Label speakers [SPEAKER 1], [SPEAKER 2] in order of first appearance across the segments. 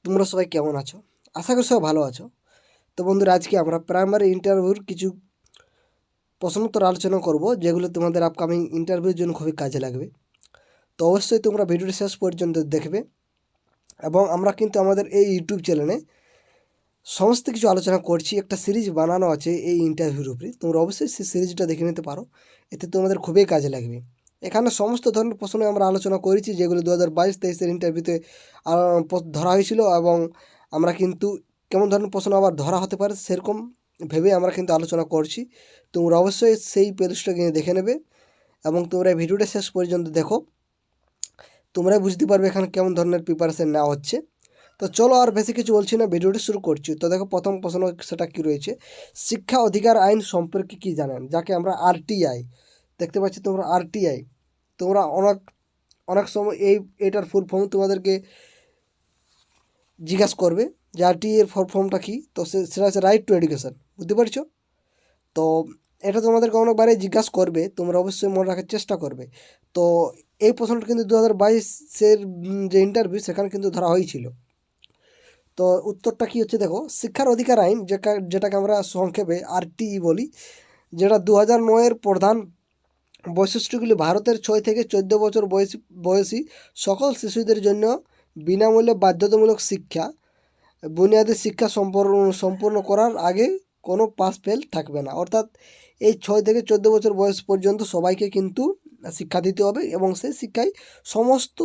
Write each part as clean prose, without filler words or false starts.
[SPEAKER 1] তোমরা সবাই কেমন আছো? আশা করি সবাই ভালো আছো। তো বন্ধুরা, আজকে আমরা প্রাইমারি ইন্টারভিউর কিছু প্রশ্নোত্তর আলোচনা করব, যেগুলো তোমাদের আপকামিং ইন্টারভিউর জন্য খুবই কাজে লাগবে। তো অবশ্যই তোমরা ভিডিওটি শেষ পর্যন্ত দেখবে। এবং আমরা কিন্তু আমাদের এই ইউটিউব চ্যানেলে সমস্ত কিছু আলোচনা করছি। একটা সিরিজ বানানো আছে এই ইন্টারভিউর উপরে, তোমরা অবশ্যই সেই সিরিজটা দেখে নিতে পারো, এতে তোমাদের খুবই কাজে লাগবে। এখানে সমস্ত ধরনের প্রশ্ন আমরা আলোচনা করেছি, যেগুলো 2022-23-এর ইন্টারভিউতে ধরা হয়েছিল। এবং আমরা কিন্তু কেমন ধরনের প্রশ্ন আবার ধরা হতে পারে সেরকম ভেবে আমরা কিন্তু আলোচনা করছি। তোমরা অবশ্যই সেই প্লেলিস্টটা গিয়ে দেখে নেবে এবং তোমরা এই ভিডিওটা শেষ পর্যন্ত দেখো, তোমরাই বুঝতে পারবে এখানে কেমন ধরনের প্রিপারেশন নেওয়া হচ্ছে। তো চলো আর বেশি কিছু বলছি না, ভিডিওটি শুরু করছি। তো দেখো, প্রথম প্রশ্ন সেটা কী রয়েছে, শিক্ষা অধিকার আইন সম্পর্কে কি জানেন, যাকে আমরা আরটিআই দেখতে পাচ্ছি। তোমরা আরটিআই তোমরা অনেক অনেক সময় এটার ফুল ফর্ম তোমাদেরকে জিজ্ঞাসা করবে যে আরটিআই এর ফুল ফর্মটা কী। তো সেটা হচ্ছে রাইট টু এডুকেশন, বুঝতে পারছো? তো এটা তোমাদেরকে অনেকবারই জিজ্ঞাসা করবে, তোমরা অবশ্যই মনে রাখার চেষ্টা করবে। তো এই প্রশ্নটা কিন্তু 2022-এর যে ইন্টারভিউ সেখানে কিন্তু ধরা হয়েছিল। তো উত্তরটা কী হচ্ছে দেখো, শিক্ষার অধিকার আইন, যেটাকে আমরা সংক্ষেপে আরটিই বলি, যেটা 2009-এর প্রধান বৈশিষ্ট্যগুলি ভারতের 6 থেকে 14 বছর বয়সী সকল শিশুদের জন্য বিনামূল্যে বাধ্যতামূলক শিক্ষা, বুনিয়াদী শিক্ষা সম্পূর্ণ করার আগে কোনো পাস ফেল থাকবে না। অর্থাৎ এই 6 থেকে 14 বছর বয়স পর্যন্ত সবাইকে কিন্তু শিক্ষা দিতে হবে, এবং সেই শিক্ষায় সমস্ত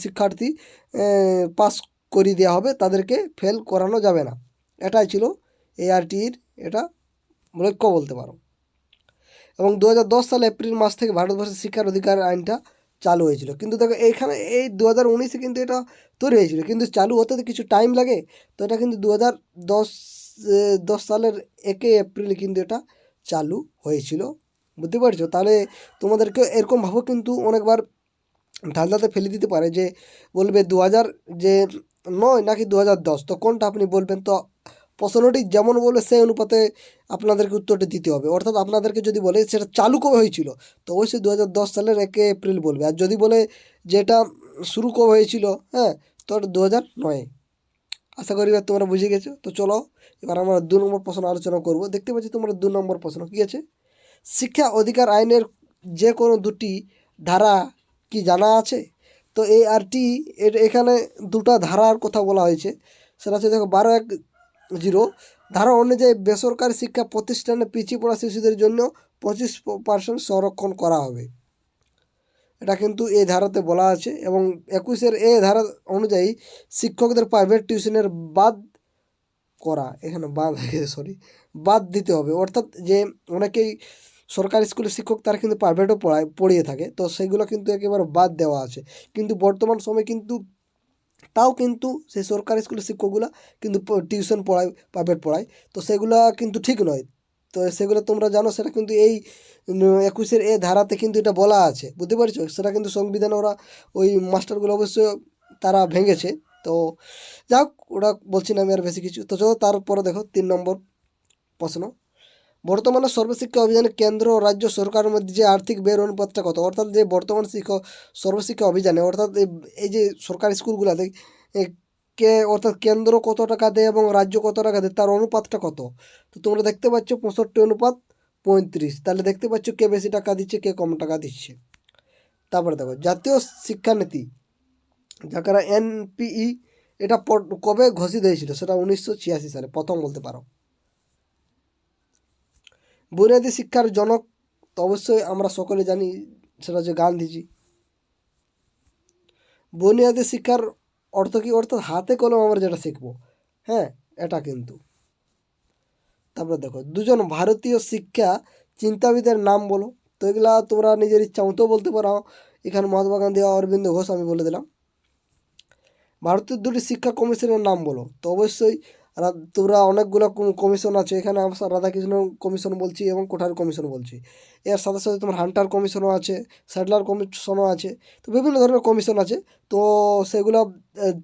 [SPEAKER 1] শিক্ষার্থী পাস করিয়ে দেওয়া হবে, তাদেরকে ফেল করানো যাবে না। এটাই ছিল এআরটির এটা লক্ষ্য বলতে পারো। এবং 2010 সালে এপ্রিল মাস থেকে ভারতবর্ষের শিক্ষার অধিকার আইনটা চালু হয়েছিল। কিন্তু দেখো, এইখানে এই 2019-এ কিন্তু এটা তৈরি হয়েছিল, কিন্তু চালু হতে তো কিছু টাইম লাগে। তো এটা কিন্তু 2010 সালের 1 এপ্রিল কিন্তু এটা চালু হয়েছিল, বুঝতে পারছো? তাহলে তোমাদেরকে এরকমভাবে কিন্তু অনেকবার ধাঁধাতে ফেলে দিতে পারে, যে বলবে 2000 যে 9 নাকি 2010, তো কোনটা আপনি বলবেন। তো প্রশ্নটি যেমন বলবে সেই অনুপাতে আপনাদেরকে উত্তরটি দিতে হবে। অর্থাৎ আপনাদেরকে যদি বলে সেটা চালু কবে হয়েছিল, তো অবশ্যই 2010 সালের 1 এপ্রিল বলবে। আর যদি বলে যেটা শুরু কবে হয়েছিল, হ্যাঁ, তো 2009। আশা করি এবার তোমরা বুঝে গেছো। তো চলো এবার আমরা 2 নম্বর প্রশ্ন আলোচনা করব। দেখতে পাচ্ছি তোমরা 2 নম্বর প্রশ্ন কী আছে, শিক্ষা অধিকার আইনের যে কোনো দুটি ধারা কি জানা আছে? তো এই আরটি এখানে দুটো ধারার কথা বলা হয়েছে। সেটা হচ্ছে দেখো, 1210 ধারা অনুযায়ী বেসরকারি শিক্ষা প্রতিষ্ঠানে পিছিয়ে পড়া শিশুদের জন্য 25% সংরক্ষণ করা হবে। এটা কিন্তু এই ধারাতে বলা আছে। এবং 21-এর এই ধারা অনুযায়ী শিক্ষকদের প্রাইভেট টিউশনের বাদ দিতে হবে। অর্থাৎ যে অনেকেই সরকারি স্কুলের শিক্ষক তারা কিন্তু প্রাইভেটও পড়িয়ে থাকে, তো সেগুলো কিন্তু একেবারে বাদ দেওয়া আছে। কিন্তু বর্তমান সময়ে কিন্তু তাও কিন্তু সেই সরকারি স্কুলের শিক্ষকগুলো কিন্তু টিউশন পড়ায়, প্রাইভেট পড়ায়, তো সেগুলো কিন্তু ঠিক নয়। তো সেগুলো তোমরা জানো, সেটা কিন্তু এই 21-এর এ ধারাতে কিন্তু এটা বলা আছে, বুঝতে পারছো? সেটা কিন্তু সংবিধানে ওরা ওই মাস্টারগুলো অবশ্য তারা ভেঙেছে। তো যাক, ওটা বলছি না আমি আর বেশি কিছু। তো চলো তারপরে দেখো 3 নম্বর প্রশ্ন, বর্তমানে সর্বশিক্ষা অভিযানে কেন্দ্র ও রাজ্য সরকারের মধ্যে যে আর্থিক ব্যয়ের অনুপাতটা কত? অর্থাৎ যে বর্তমান সর্বশিক্ষা অভিযানে, অর্থাৎ এই যে সরকারি স্কুলগুলোতে অর্থাৎ কেন্দ্র কত টাকা দেয় এবং রাজ্য কত টাকা দেয়, তার অনুপাতটা কত? তো তোমরা দেখতে পাচ্ছ 65:35। তাহলে দেখতে পাচ্ছ কে বেশি টাকা দিচ্ছে, কে কম টাকা দিচ্ছে। তারপরে দেখো, জাতীয় শিক্ষানীতি, যাকে এনপিই, এটা কবে ঘোষিত হয়েছিল? সেটা 1986 সালে প্রথম বলতে পারো। বুনিয়াদী শিক্ষার জনক তো অবশ্যই আমরা সকলে জানি, সেটা হচ্ছে গান্ধীজি। বুনিয়াদী শিক্ষার অর্থ কী? অর্থাৎ হাতে কলম আমরা যেটা শিখবো, হ্যাঁ, এটা কিন্তু। তারপরে দেখো, 2জন ভারতীয় শিক্ষা চিন্তাবিদের নাম বলো। তো এগুলা তোমরা নিজের ইচ্ছা মতো বলতে পারো। এখানে মহাত্মা গান্ধী, অরবিন্দ ঘোষ আমি বলে দিলাম। ভারতের 2টি শিক্ষা কমিশনের নাম বলো। তো অবশ্যই তোমরা অনেকগুলো কমিশন আছে এখানে, আমরা রাধাকৃষ্ণ কমিশন বলছি এবং কোঠারি কমিশন বলছি। এর সাথে সাথে তোমার হান্টার কমিশনও আছে, স্যাডলার কমিশনও আছে। তো বিভিন্ন ধরনের কমিশন আছে। তো সেগুলো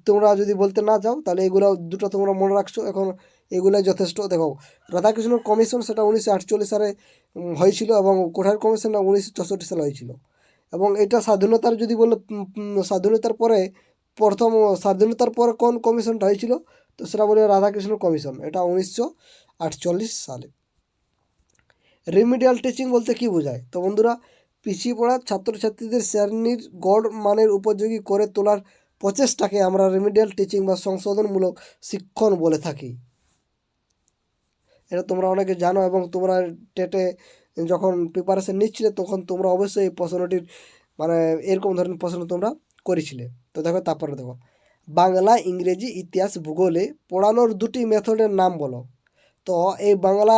[SPEAKER 1] তোমরা যদি বলতে না চাও, তাহলে এগুলো দুটো তোমরা মনে রাখছো, এখন এগুলোই যথেষ্ট। দেখো, রাধাকৃষ্ণ কমিশন সেটা 1948 সালে হয়েছিল, এবং কোঠারি কমিশনটা 1964 সালে হয়েছিল। এবং এটা স্বাধীনতার যদি বলো, স্বাধীনতার পরে প্রথম স্বাধীনতার পরে কোন কমিশনটা হয়েছিল? তো সেটা বলে রাধাকৃষ্ণ কমিশন, এটা 1948 সালে। রিমিডিয়াল টিচিং বলতে কী বোঝায়? তো বন্ধুরা, পিছিয়ে পড়া ছাত্রছাত্রীদের শ্রেণীর গড় মানের উপযোগী করে তোলার প্রচেষ্টাকে আমরা রিমিডিয়াল টিচিং বা সংশোধনমূলক শিক্ষণ বলে থাকি। এটা তোমরা অনেকে জানো এবং তোমরা টেটে যখন প্রিপারেশন নিচ্ছিলে তখন তোমরা অবশ্যই এই প্রশ্নটির মানে এরকম ধরনের প্রশ্ন তোমরা করেছিলে। তো দেখো তারপরে দেখো, বাংলা, ইংরেজি, ইতিহাস, ভূগোলে পড়ানোর দুটি মেথডের নাম বলো। তো এই বাংলা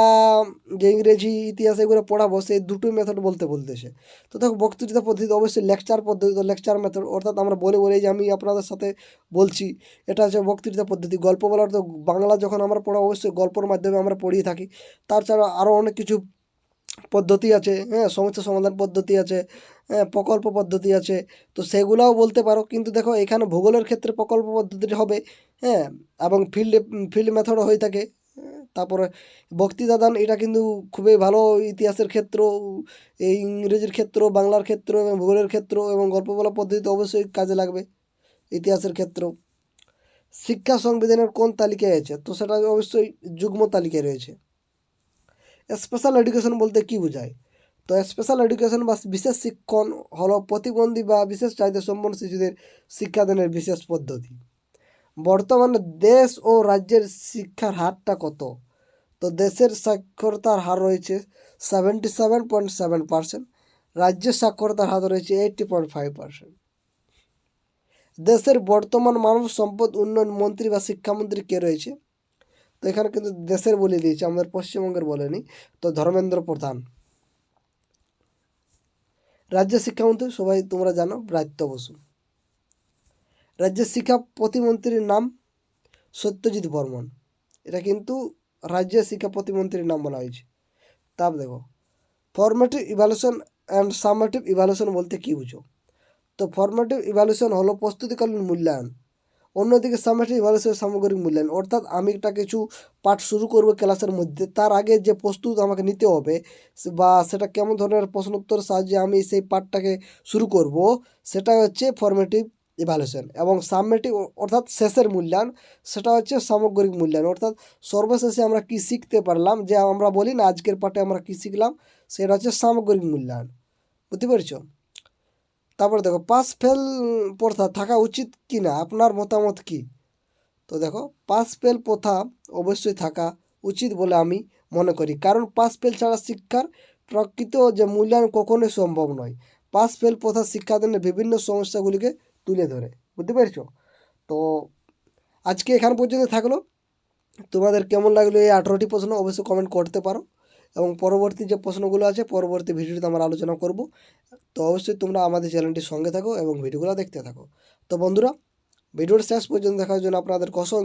[SPEAKER 1] যে ইংরেজি ইতিহাস এগুলো পড়াবো সেই দুটো মেথড বলতেছে। তো দেখো বক্তৃতা পদ্ধতি অবশ্যই লেকচার পদ্ধতি, তো লেকচার মেথড অর্থাৎ আমরা বলে যে আমি আপনাদের সাথে বলছি, এটা হচ্ছে বক্তৃতা পদ্ধতি। গল্প বলার তো বাংলা যখন আমরা পড়া অবশ্যই গল্পের মাধ্যমে আমরা পড়িয়ে থাকি। তাছাড়া আরও অনেক কিছু পদ্ধতি আছে, হ্যাঁ, সমস্যা সমাধান পদ্ধতি আছে, হ্যাঁ, প্রকল্প পদ্ধতি আছে, তো সেগুলাও বলতে পারো। কিন্তু দেখো এখানে ভূগোলের ক্ষেত্রে প্রকল্প পদ্ধতিটি হবে, হ্যাঁ, এবং ফিল্ড মেথডও হয়ে থাকে। তারপরে বক্তৃতা দান, এটা কিন্তু খুবই ভালো ইতিহাসের ক্ষেত্র, এই ইংরেজির ক্ষেত্র, বাংলার ক্ষেত্র এবং ভূগোলের ক্ষেত্র এবং গল্প বলা পদ্ধতিতে অবশ্যই কাজে লাগবে ইতিহাসের ক্ষেত্র। শিক্ষা সংবিধানের কোন তালিকায় আছে? তো সেটা অবশ্যই যুগ্ম তালিকায় রয়েছে। স্পেশাল এডুকেশন বলতে কী বোঝায়? তো স্পেশাল এডুকেশন বা বিশেষ শিক্ষণ হলো প্রতিবন্ধী বা বিশেষ চাহিদা সম্পন্ন শিশুদের শিক্ষাদানের বিশেষ পদ্ধতি। বর্তমানে দেশ ও রাজ্যের শিক্ষার হারটা কত? তো দেশের সাক্ষরতার হার রয়েছে 77.7%, রাজ্যের সাক্ষরতার হার রয়েছে 80.5%। দেশের বর্তমান মানব সম্পদ উন্নয়ন মন্ত্রী বা শিক্ষামন্ত্রী কে রয়েছে? তো এখানে কিন্তু দেশের বলে দিয়েছে, আমাদের পশ্চিমবঙ্গের বলেনি। তো ধর্মেন্দ্র প্রধান। রাজ্যের শিক্ষামন্ত্রী সবাই তোমরা জানো, ব্রাত্য বসু। রাজ্যের শিক্ষা প্রতিমন্ত্রীর নাম সত্যজিৎ বর্মন। এটা কিন্তু রাজ্যের শিক্ষা প্রতিমন্ত্রীর নাম বলা হয়েছে। তারপর দেখো, formative evaluation and summative evaluation বলতে কী বুঝো? তো ফর্মেটিভ ইভ্যালুয়েশন হলো প্রস্তুতিকালীন মূল্যায়ন, অন্যদিকে সামেটিভ ইভ্যালুয়েশন সামগ্রিক মূল্যায়ন। অর্থাৎ আমি একটা কিছু পাঠ শুরু করবো ক্লাসের মধ্যে, তার আগে যে প্রস্তুত আমাকে নিতে হবে বা সেটা কেমন ধরনের প্রশ্নোত্তর সাহায্যে আমি সেই পাঠটাকে শুরু করব, সেটাই হচ্ছে ফর্মেটিভ ইভ্যালুয়েশন। এবং সামেটিভ অর্থাৎ শেষের মূল্যায়ন, সেটা হচ্ছে সামগ্রিক মূল্যায়ন। অর্থাৎ সর্বশেষে আমরা কী শিখতে পারলাম, যে আমরা বলি না আজকের পাঠে আমরা কী শিখলাম, সেটা হচ্ছে সামগ্রিক মূল্যায়ন। বুঝতে পেরেছো? তারপরে দেখো, পাস ফেল প্রথা থাকা উচিত কি না, আপনার মতামত কী? তো দেখো, পাস ফেল প্রথা অবশ্যই থাকা উচিত বলে আমি মনে করি, কারণ পাস ফেল ছাড়া শিক্ষার প্রকৃত যে মূল্যায়ন কখনোই সম্ভব নয়। পাস ফেল প্রথা শিক্ষাদানের বিভিন্ন সমস্যাগুলিকে তুলে ধরে। বুঝতে পেরেছো? তো আজকে এখান পর্যন্ত থাকলো। তোমাদের কেমন লাগলো এই 18টি প্রশ্ন অবশ্যই কমেন্ট করতে পারো, এবং পরবর্তী যে প্রশ্নগুলো আছে পরবর্তী ভিডিওতে আমরা আলোচনা করব। তো অবশ্যই তোমরা আমাদের চ্যানেলটির সঙ্গে থাকো এবং ভিডিওগুলো দেখতে থাকো। তো বন্ধুরা, ভিডিওর শেষ পর্যন্ত দেখার জন্য আপনাদের অসংখ্য